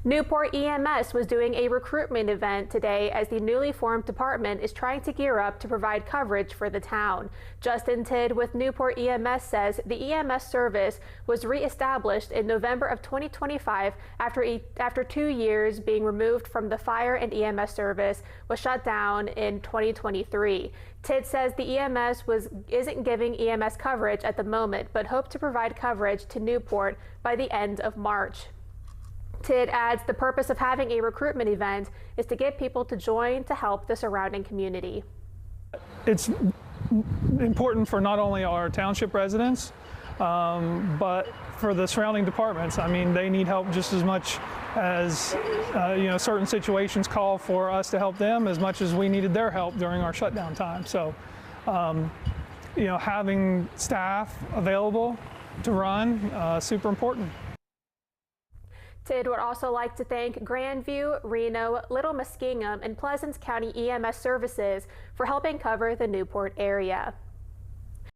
Newport EMS was doing a recruitment event today as the newly formed department is trying to gear up to provide coverage for the town. Justin Tidd with Newport EMS says the EMS service was reestablished in November of 2025 after 2 years being removed from the fire and EMS service was shut down in 2023. Tidd says the EMS isn't giving EMS coverage at the moment, but hope to provide coverage to Newport by the end of March. Tidd adds the purpose of having a recruitment event is to get people to join to help the surrounding community. It's important for not only our township residents, but for the surrounding departments. I mean, they need help just as much as certain situations call for us to help them as much as we needed their help during our shutdown time. So, having staff available to run, super important. Tidd would also like to thank Grandview, Reno, Little Muskingum, and Pleasants County EMS services for helping cover the Newport area.